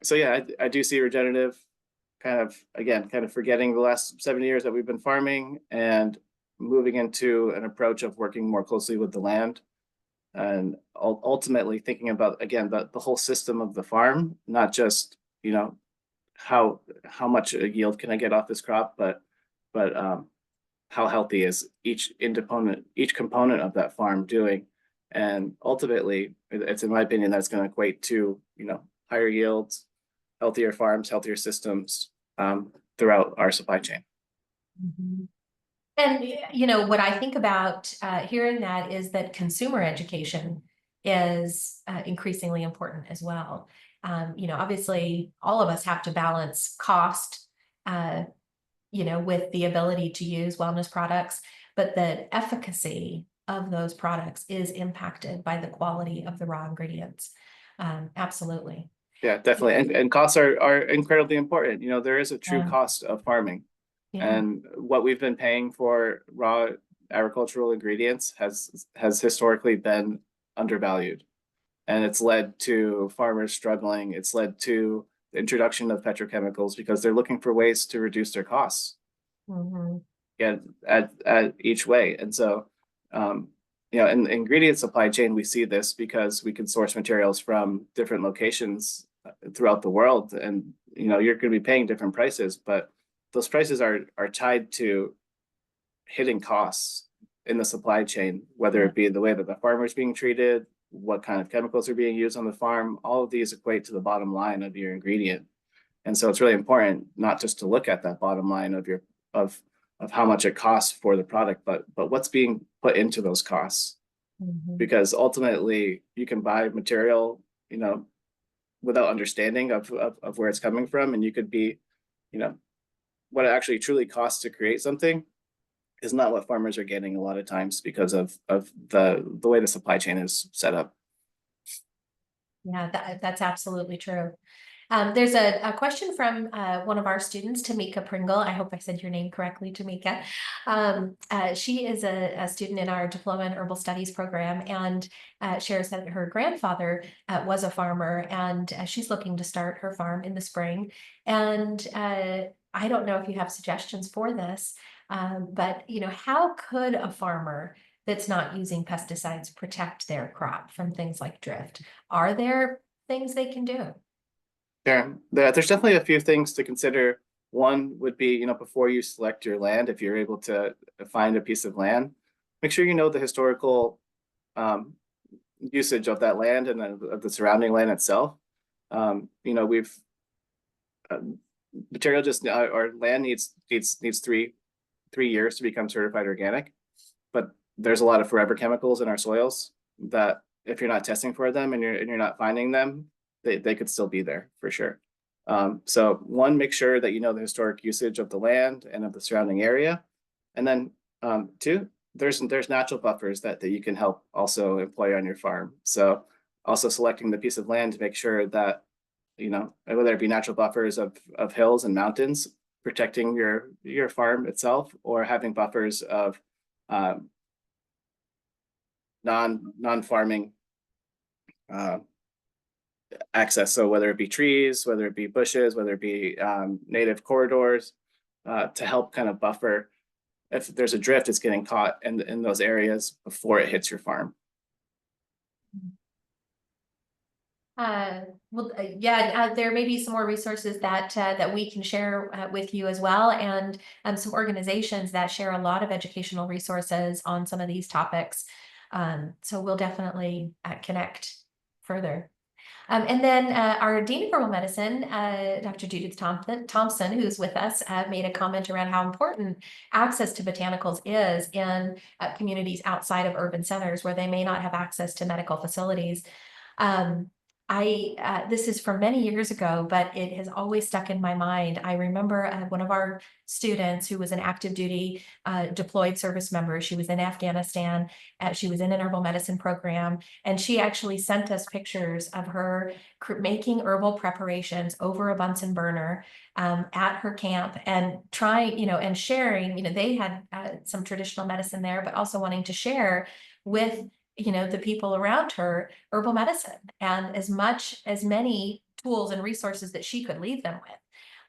So yeah, I do see regenerative kind of forgetting the last 70 years that we've been farming and moving into an approach of working more closely with the land, and ultimately thinking about, again, the whole system of the farm, not just how much a yield can I get off this crop, but how healthy is each component of that farm doing. And ultimately, it's in my opinion that's going to equate to higher yields, healthier farms, healthier systems throughout our supply chain. And what I think about hearing that is that consumer education is increasingly important as well. Obviously all of us have to balance cost, with the ability to use wellness products, but the efficacy of those products is impacted by the quality of the raw ingredients. Absolutely. Yeah, definitely. And costs are incredibly important. There is a true cost of farming. Yeah. And what we've been paying for raw agricultural ingredients has historically been undervalued. And it's led to farmers struggling. It's led to the introduction of petrochemicals because they're looking for ways to reduce their costs. At each way. And so, in the ingredient supply chain, we see this because we can source materials from different locations throughout the world. And, you're going to be paying different prices, but those prices are tied to hitting costs in the supply chain, whether it be the way that the farmer is being treated, what kind of chemicals are being used on the farm. All of these equate to the bottom line of your ingredient. And so it's really important not just to look at that bottom line of how much it costs for the product, but what's being put into those costs. Because ultimately you can buy material, without understanding of where it's coming from, and you could be, what it actually truly costs to create something is not what farmers are getting a lot of times because of the way the supply chain is set up. Yeah, that's absolutely true. There's a question from one of our students, Tamika Pringle. I hope I said your name correctly, Tamika. She is a student in our Diploma in Herbal Studies program, and shares that her grandfather was a farmer, and she's looking to start her farm in the spring. And I don't know if you have suggestions for this, but how could a farmer that's not using pesticides protect their crop from things like drift? Are there things they can do? Sure. There's definitely a few things to consider. One would be, before you select your land, if you're able to find a piece of land, make sure you know the historical usage of that land and of the surrounding land itself. We've material just our land needs 3 years to become certified organic, but there's a lot of forever chemicals in our soils that if you're not testing for them and you're not finding them, they could still be there for sure. So one, make sure that you know the historic usage of the land and of the surrounding area. And then two, there's natural buffers that you can help also employ on your farm. So also selecting the piece of land to make sure that, whether it be natural buffers of hills and mountains, protecting your farm itself, or having buffers of non-farming access. So whether it be trees, whether it be bushes, whether it be native corridors, to help kind of buffer if there's a drift, it's getting caught in those areas before it hits your farm. There may be some more resources that we can share with you as well, and some organizations that share a lot of educational resources on some of these topics. So we'll definitely connect further. And then our Dean of Herbal Medicine, Dr. Judith Thompson, who's with us, made a comment around how important access to botanicals is in communities outside of urban centers where they may not have access to medical facilities. This is from many years ago, but it has always stuck in my mind. I remember one of our students who was an active duty deployed service member. She was in Afghanistan. She was in an herbal medicine program, and she actually sent us pictures of her making herbal preparations over a Bunsen burner at her camp, and trying, and sharing. They had some traditional medicine there, but also wanting to share with the people around her herbal medicine, and as many tools and resources that she could leave them with,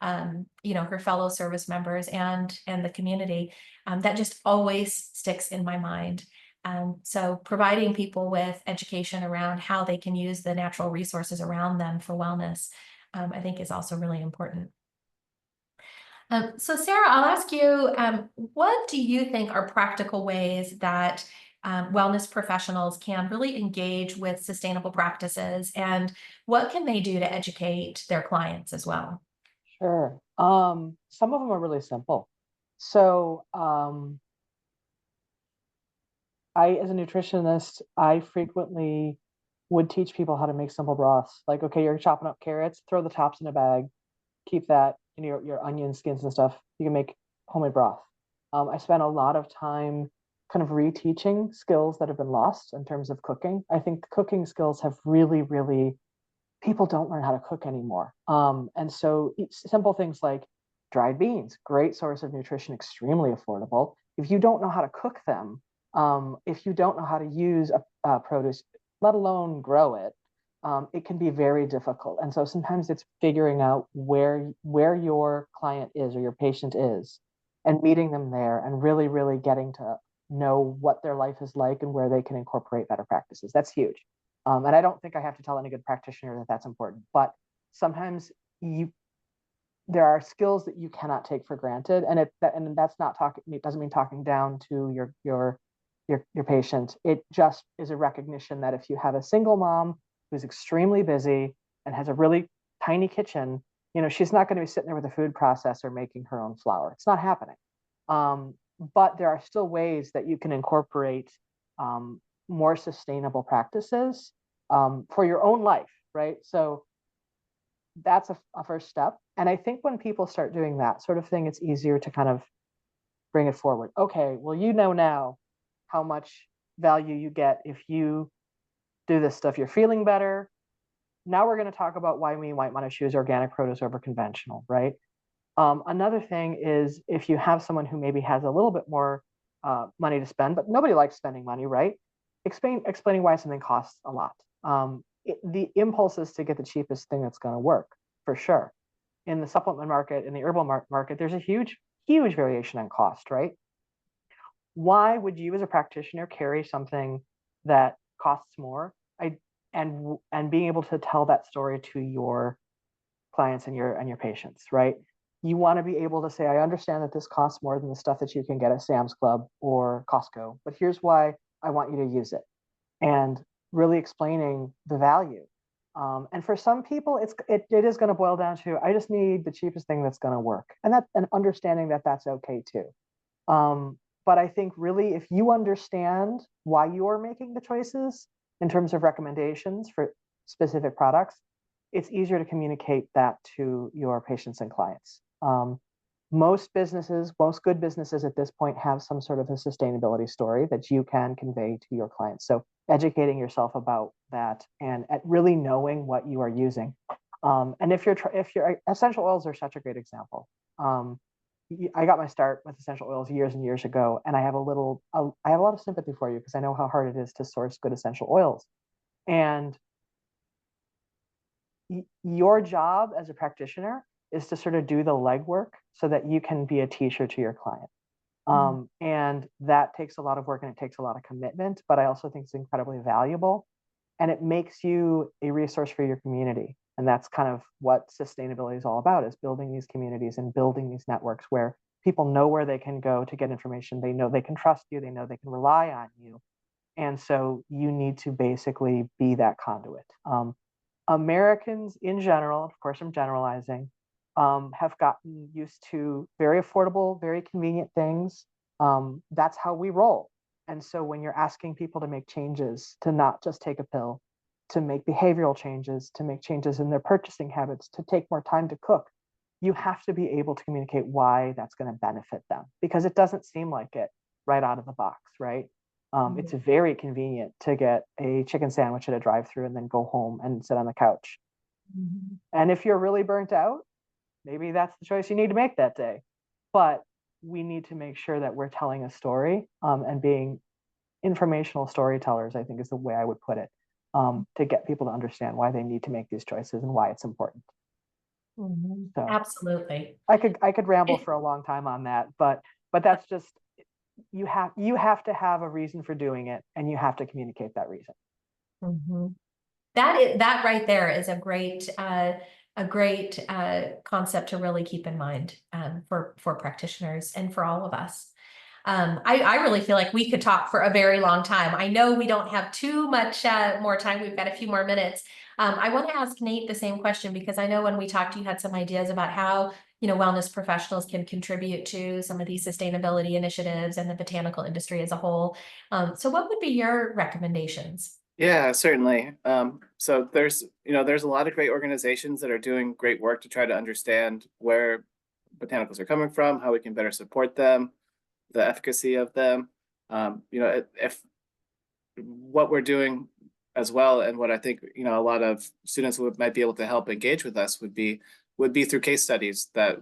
her fellow service members and the community. That just always sticks in my mind. So providing people with education around how they can use the natural resources around them for wellness, I think is also really important. So Sarah, I'll ask you, what do you think are practical ways that wellness professionals can really engage with sustainable practices, and what can they do to educate their clients as well? Sure. Some of them are really simple. So as a nutritionist, I frequently would teach people how to make simple broths. Like, okay, you're chopping up carrots, throw the tops in a bag, keep that in your onion skins and stuff. You can make homemade broth. I spent a lot of time kind of reteaching skills that have been lost in terms of cooking. I think cooking skills have really, people don't learn how to cook anymore. And so simple things like dried beans, great source of nutrition, extremely affordable. If you don't know how to cook them, if you don't know how to use a produce, let alone grow it, it can be very difficult. And so sometimes it's figuring out where your client is or your patient is, and meeting them there, and really getting to know what their life is like and where they can incorporate better practices. That's huge. And I don't think I have to tell any good practitioner that that's important, but sometimes there are skills that you cannot take for granted, and that's not talking. It doesn't mean talking down to your patient. It just is a recognition that if you have a single mom who's extremely busy and has a really tiny kitchen, she's not going to be sitting there with a food processor making her own flour. It's not happening. But there are still ways that you can incorporate more sustainable practices for your own life, right? So that's a first step. And I think when people start doing that sort of thing, it's easier to kind of bring it forward. Okay, well, you know now how much value you get if you do this stuff. You're feeling better. Now we're going to talk about why we might want to choose organic produce over conventional, right? Another thing is if you have someone who maybe has a little bit more money to spend, but nobody likes spending money, right? Explaining why something costs a lot. The impulse is to get the cheapest thing that's going to work, for sure. In the supplement market, in the herbal market, there's a huge, huge variation in cost, right? Why would you as a practitioner carry something that costs more? And being able to tell that story to your clients and your patients, right? You want to be able to say, I understand that this costs more than the stuff that you can get at Sam's Club or Costco, but here's why I want you to use it. And really explaining the value. And for some people, it is going to boil down to, I just need the cheapest thing that's going to work. And understanding that that's okay too. But I think really, if you understand why you're making the choices in terms of recommendations for specific products, it's easier to communicate that to your patients and clients. Most good businesses at this point have some sort of a sustainability story that you can convey to your clients. So educating yourself about that and at really knowing what you are using. And if your essential oils are such a great example. I got my start with essential oils years and years ago, and I have a lot of sympathy for you because I know how hard it is to source good essential oils. And your job as a practitioner is to sort of do the legwork so that you can be a teacher to your client. And that takes a lot of work and it takes a lot of commitment, but I also think it's incredibly valuable and it makes you a resource for your community. And that's kind of what sustainability is all about, is building these communities and building these networks where people know where they can go to get information. They know they can trust you. They know they can rely on you. And so you need to basically be that conduit. Americans in general, of course, I'm generalizing, have gotten used to very affordable, very convenient things. That's how we roll. And so when you're asking people to make changes, to not just take a pill, to make behavioral changes, to make changes in their purchasing habits, to take more time to cook, you have to be able to communicate why that's going to benefit them, because it doesn't seem like it right out of the box, right? It's very convenient to get a chicken sandwich at a drive-through and then go home and sit on the couch. And if you're really burnt out, maybe that's the choice you need to make that day. But we need to make sure that we're telling a story, and being informational storytellers, I think is the way I would put it, to get people to understand why they need to make these choices and why it's important. So Absolutely. I could ramble for a long time on that, but that's just, you have to have a reason for doing it and you have to communicate that reason. That right there is a great concept to really keep in mind, for practitioners and for all of us. I really feel like we could talk for a very long time. I know we don't have too much more time. We've got a few more minutes. I want to ask Nate the same question, because I know when we talked, you had some ideas about how, wellness professionals can contribute to some of these sustainability initiatives and the botanical industry as a whole. So what would be your recommendations? Yeah, certainly. So there's a lot of great organizations that are doing great work to try to understand where botanicals are coming from, how we can better support them, the efficacy of them. If what we're doing as well, and what I think a lot of students might be able to help engage with us would be through case studies that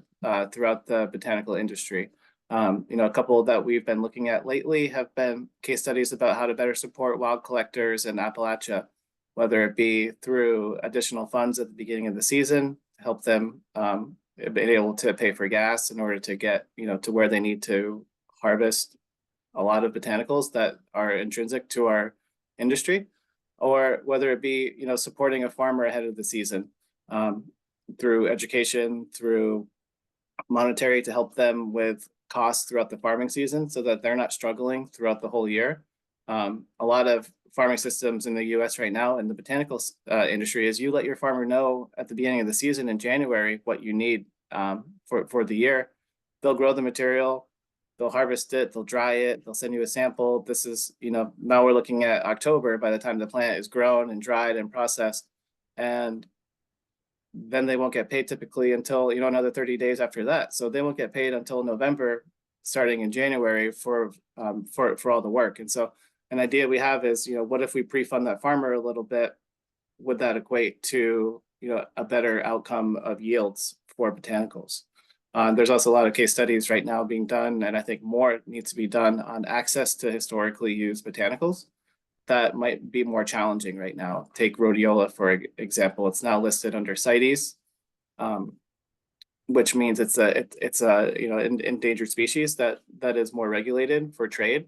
throughout the botanical industry. A couple that we've been looking at lately have been case studies about how to better support wild collectors in Appalachia, whether it be through additional funds at the beginning of the season, help them be able to pay for gas in order to get to where they need to harvest a lot of botanicals that are intrinsic to our industry, or whether it be supporting a farmer ahead of the season, through education, through monetary, to help them with costs throughout the farming season so that they're not struggling throughout the whole year. A lot of farming systems in the US right now in the botanical industry is you let your farmer know at the beginning of the season in January what you need for the year. They'll grow the material, they'll harvest it, they'll dry it, they'll send you a sample. This is, now we're looking at October by the time the plant is grown and dried and processed. And then they won't get paid typically until, another 30 days after that. So they won't get paid until November, starting in January for all the work. And so an idea we have is, what if we pre-fund that farmer a little bit? Would that equate to, a better outcome of yields for botanicals? There's also a lot of case studies right now being done, and I think more needs to be done on access to historically used botanicals that might be more challenging right now. Take rhodiola, for example. It's now listed under CITES, which means it's a endangered species that is more regulated for trade.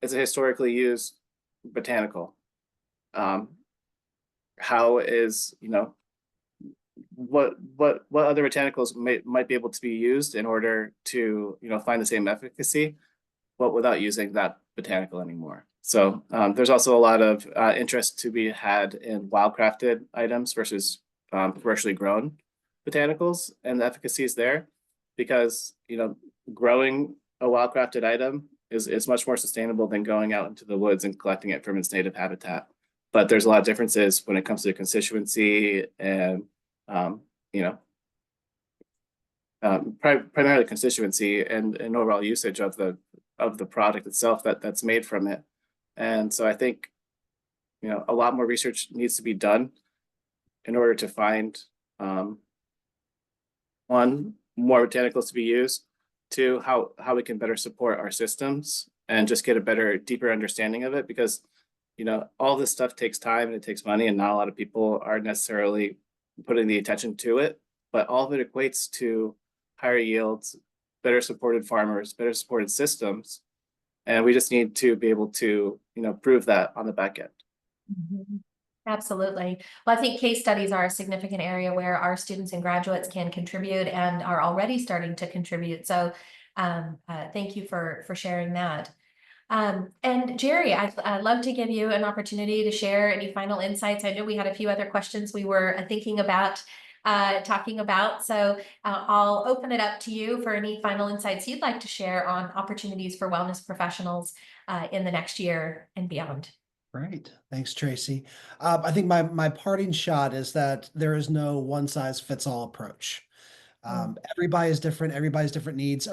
It's a historically used botanical. How is, what other botanicals might be able to be used in order to, find the same efficacy, but without using that botanical anymore? So there's also a lot of interest to be had in wildcrafted items versus commercially grown botanicals and the efficacies there, because growing a wildcrafted item is much more sustainable than going out into the woods and collecting it from its native habitat. But there's a lot of differences when it comes to constituency and primarily constituency and overall usage of the product itself that's made from it. And so I think, a lot more research needs to be done in order to find, one, more botanicals to be used, two, how we can better support our systems and just get a better, deeper understanding of it, because, all this stuff takes time and it takes money, and not a lot of people are necessarily putting the attention to it, but all of it equates to higher yields, better supported farmers, better supported systems. And we just need to be able to, prove that on the back end. Mhm. Absolutely. Well, I think case studies are a significant area where our students and graduates can contribute and are already starting to contribute. So thank you for sharing that. And Jerry, I'd love to give you an opportunity to share any final insights. I know we had a few other questions we were thinking about talking about. So I'll open it up to you for any final insights you'd like to share on opportunities for wellness professionals in the next year and beyond. Great. Thanks, Tracy. I think my parting shot is that there is no one size fits all approach. Everybody is different. Everybody's different needs.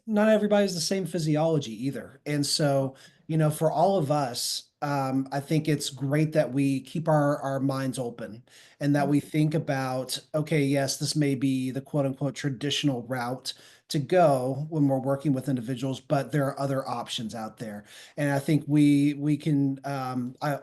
Not everybody has the same physiology either. And so, for all of us, I think it's great that we keep our minds open and that we think about, okay, yes, this may be the quote unquote traditional route to go when we're working with individuals, but there are other options out there. And I think we can,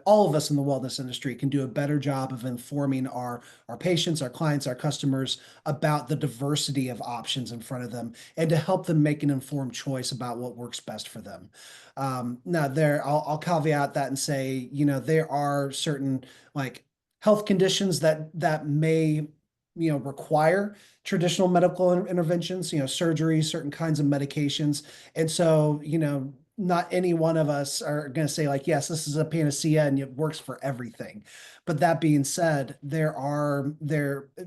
all of us in the wellness industry can do a better job of informing our patients, our clients, our customers about the diversity of options in front of them, and to help them make an informed choice about what works best for them. Now I'll caveat that and say, there are certain like health conditions that may, require traditional medical interventions, surgery, certain kinds of medications. And so, not any one of us are going to say like, yes, this is a panacea and it works for everything. But that being said, there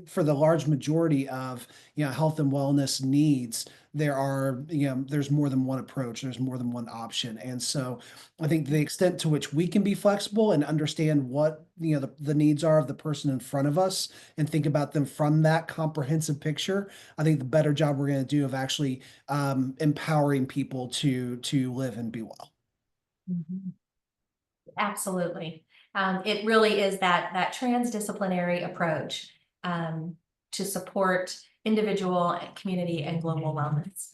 for the large majority of, health and wellness needs, there's more than one approach, there's more than one option. And so I think the extent to which we can be flexible and understand what, the needs are of the person in front of us and think about them from that comprehensive picture, I think the better job we're going to do of actually empowering people to live and be well. Mhm. Absolutely. It really is that transdisciplinary approach to support individual, community, and global wellness.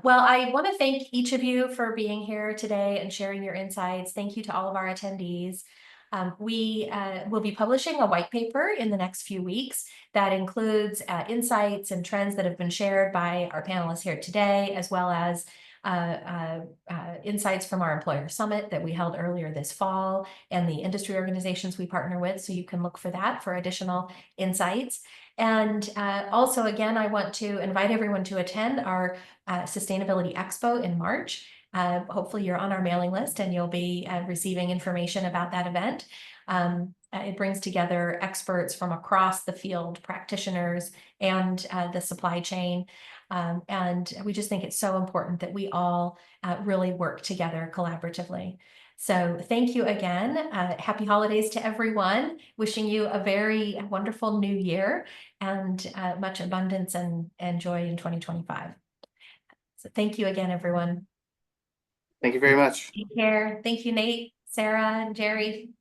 Well, I want to thank each of you for being here today and sharing your insights. Thank you to all of our attendees. We will be publishing a white paper in the next few weeks that includes insights and trends that have been shared by our panelists here today, as well as insights from our employer summit that we held earlier this fall and the industry organizations we partner with. So you can look for that for additional insights. And also, again, I want to invite everyone to attend our Sustainability Expo in March. Hopefully you're on our mailing list and you'll be receiving information about that event. It brings together experts from across the field, practitioners, and the supply chain. And we just think it's so important that we all really work together collaboratively. So thank you again. Happy holidays to everyone. Wishing you a very wonderful new year and much abundance and joy in 2025. So thank you again, everyone. Thank you very much. Take care. Thank you, Nate, Sarah, and Jerry.